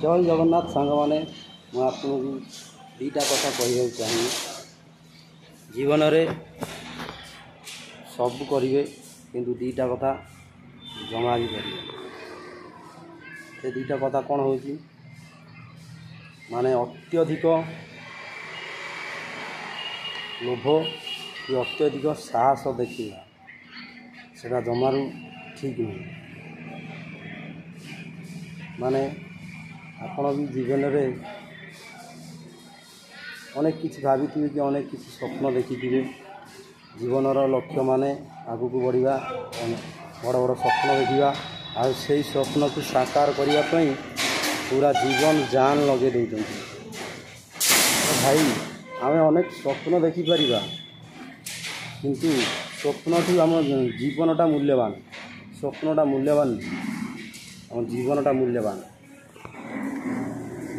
जय जगन्नाथ सांग मैंने आपको दीटा कथा कह चाहिए जीवन रे सब करेंगे किंतु दीटा कथा जमा भी करेंगे से दीटा कथा कौन हो माने अत्यधिक लोभ कि अत्यधिक साहस देखा सेटा जमारू ठीक नहीं माने आपण भी जीवन में अनेक किसी भावी कि अनेक किसी स्वप्न देखी जीवन लक्ष्य माने आगु को बढ़िया बड़ बड़ स्वप्न देखा आ स्वप्न को साकार करने पूरा जीवन जान लगे देते भाई आम अनेक स्वप्न देखिपर किंतु स्वप्न ठू आम जीवनटा मूल्यवान स्वप्नटा मूल्यवान आम जीवनटा मूल्यवान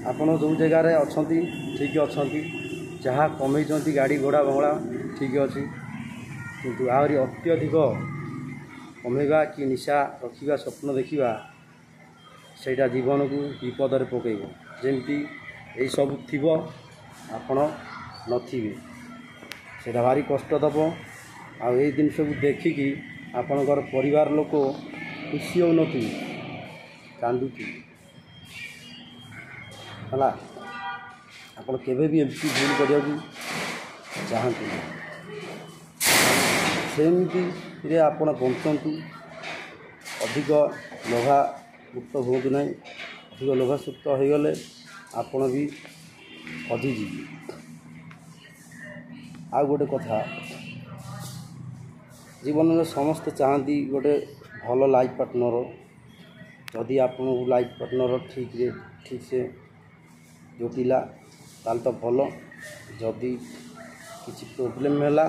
आपण जो जगार अच्छा ठीक अच्छा जहाँ कमे गाड़ी घोड़ा बंगला ठीक अच्छे किंतु आहरी अत्यधिक कमेवा कि निशा रखा स्वप्न देखा सेटा जीवन को विपद में पकड़ जमती यही सब थी आपण नथिबे सेटा भारी कष्ट दब आई जिनस को देखिकी आपणकर परिवार लोक खुशी हो नथि कांदुथि है आपड़ केवे भी एमती भूल करने चाहती सेमती आपण बंचतु अधिक लोभामुक्त हूँ ना अधिक लोभासुक्त हो गले आपण भी हजिजी आ गोटे कथा जीवन में समस्त चाहती गोटे भल लाइफ पार्टनर जदि आपन लाइफ पार्टनर ठीक से जुटिला ताल तो भल जदि किसी प्रोब्लेम है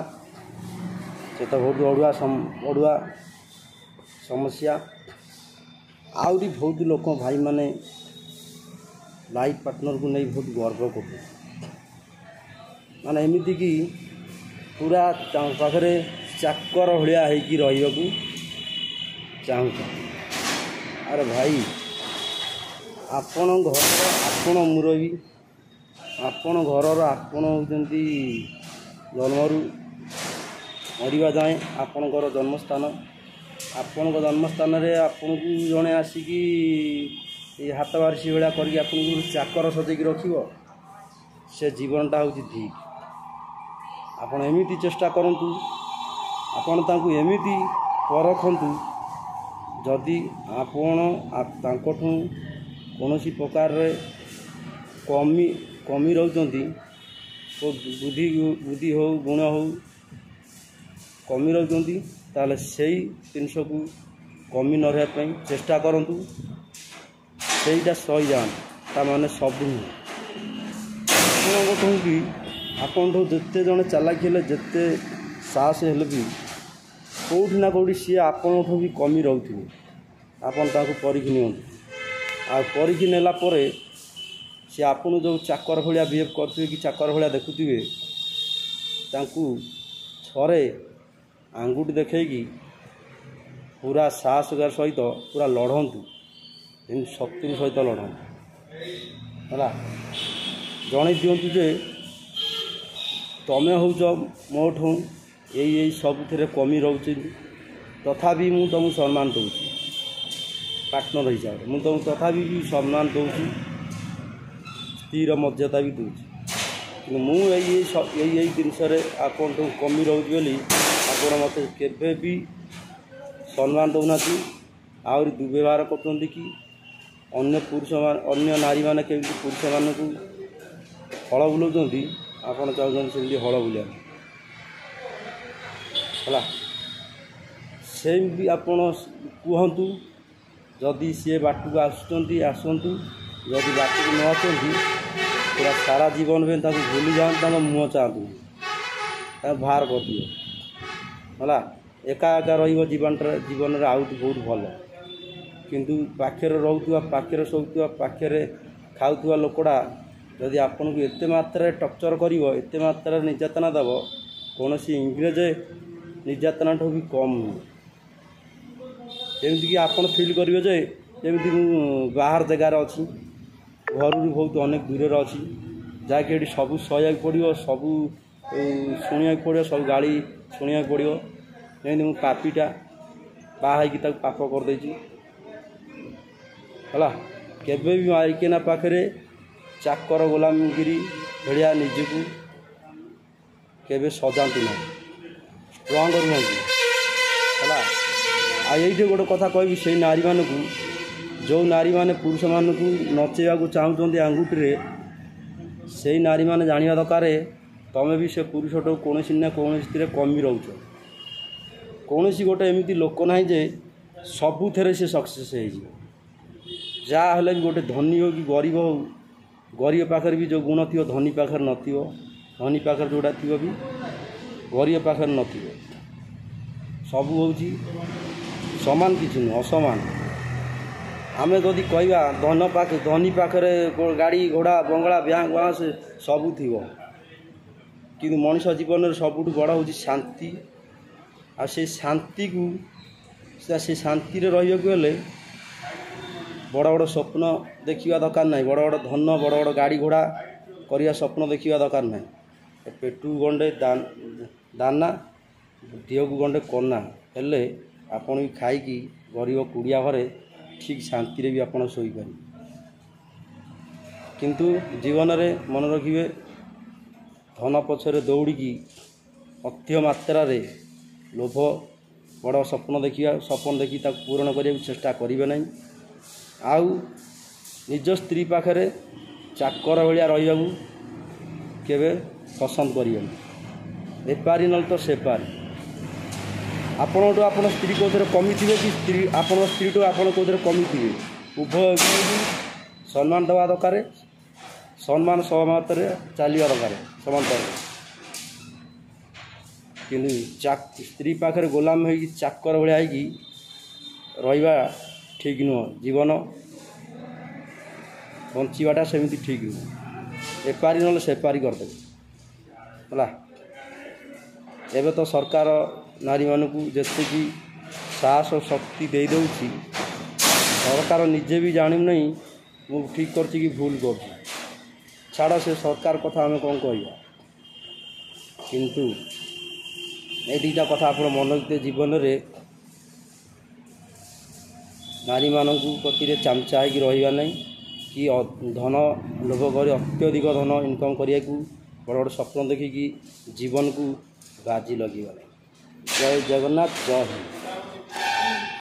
से तो बहुत अड़ुआ समस्या आहरी बहुत लोक भाई माने लाइफ पार्टनर को नहीं बहुत गर्व कर माने एमती कि पूरा पाखे चाकर भाया हो चाहूँ अरे भाई आपण घर आपण मुरबी आपण घर आपण होती जन्मरू मरवा जाए आपणकर जन्मस्थान आपण जन्मस्थान आपन को जड़े आसिकी हाथ बारिशी भाया कर चाकर सजेक रख से जीवनटा हूँ ठीक आपण एमती चेष्टा करूँ आपण तांकु एमती परखंतु जदि आपण कौन सी प्रकार कमी रोचंती बुद्धि हो गुण हो कमी रोचंती ताले सेही जिनस को कमी न रहा चेष्टा करूँ सेटा सही जान ता माने सब कहूँ कि आपन जिते जड़े चालाकी हेले जिते साहस हेले भी कौटी ना कौटी सी आपण भी कमी रोथे आपन ताको परीक्षी नियंतु आ परीक्षी नेला परे सी आपन जो चाकर भाया बिहेव करते कि चाकर भाया देखुवे थरे आंगुठी देखी पूरा साहसगार सहित पूरा लड़तु शक्ति सहित लड़तु है जन दिंतु जे तमें हूँ मोठू यही सब कमी रोच तथापि मु तुमको सम्मान दूसरी पार्टनर हिसाब से मुझे तथा भी सम्मान दूसरी स्थिर मर्यादा भी दूसरी मुझे जिनस आपन कमी रोच बोली आप मत केवे भी सम्मान दौना आहरी दुर्व्यवहार करते कि अन्य पुरुष अन्य नारी मैंने केमी पुरुष मान को हल बुलाऊँ आपड़ चाहते से हल बुला है से भी आपण कहतु जदि सी बाट को आसतु जदि बाट को न आसती पूरा सारा जीवन में भूली जाऊँ मुँह चाहतु बाहर कर दियो है एका एका जीवन आउट बहुत भल किंतु पाखे रोआ पाखे शोवा पाखे खाऊा लोकड़ा जदि आपन को एते मात्रा टर्चर कर एते मात्रा निर्यातना दब कौन सी इंग्रेज निर्यातना भी कम नुह जमीक आपड़ फिल करेंगे जमी बाहर जगार अच्छी घर बहुत अनेक दूर अच्छी जहाँकि सब सहक पड़ो सब शुणा पड़ो सब गाड़ी शुणा पड़ो जमी मुझे पापीटा बाहर पाप करदे है केवे भी माइकेना पाखे चाकर गोलामगिरी भाया निजक केवे सजातु ना स्ट्रंग रुहतु है। ये गोटे कथा कह से नारी मानक जो नारी मैंने पुरुष मानक नचेवा चाहते आंगुठी से नारी मैंने जाना दरकार तमें भी से पुरुषटा कौन ना कौन कमी रोच कौन गोटे एमती लोक ना जे सबुथे से सक्सेस जहाँ भी गोटे धनी हो कि गरीब पाखे भी जो गुण थी धनी पाखे न धनी पाखे जोड़ा थी भी गरीब पाखे न सब हूँ समान किसी नुह असमान आमे जदि कहवा धनी पाखे गाड़ी घोड़ा बंगला बैंक बांस सबू थी कि मनुष्य जीवन सबुठ बड़ हूँ शांति आ से शांति को से शांति रही बड़ बड़ स्वप्न देखा दरकार ना बड़ बड़ धन बड़ बड़ गाड़ी घोड़ा करने स्वप्न देखा दरकार ना पेटू गंडे दाना देह को गंडे कना हेले आपण भी खाई गरीब कुड़िया घरे ठीक शांति भी आप शोपारे किंतु जीवन में मन रखिए धन पछरे दौड़ी अत्य मात्रा लोभ बड़ स्वप्न देखा स्वप्न देखी पूरण करने को चेष्टा करेंगे ना आउ निज स्त्री पाखे चाकर भाया रहा केवे पसंद करेंगे बेपारी ना तो सेपारी आपणठू आप स्त्री कौन कमी थे कि स्त्री आप स्त्री टू आप कौन कमी थे उभय सम्मान देवा दरकार सम्मान सहमत चलवा दरकार समांतर कि स्त्री पाखे गोलाम हो चाकर भाया रहा ठीक नुह जीवन बंचाटा सेमती ठीक नुह बेपारी ना सेपारी करदे है। एवं तो सरकार नारी मानक जिते कि साहस और शक्ति दे दौची सरकार निजे भी जानू नहीं मु ठीक कर कि भूल कर छाड़ से सरकार कथा आम कौन कह किंतु ये दुटा कथा आप मन रखते जीवन में नारी मानक प्रति चामचा हो रहा नहीं कि धन लोभ कर अत्यधिक धन इनकम करने को बड़ बड़ स्वप्न देखिकी जीवन को बाजी लगे। जय जगन्नाथ जय हिंद।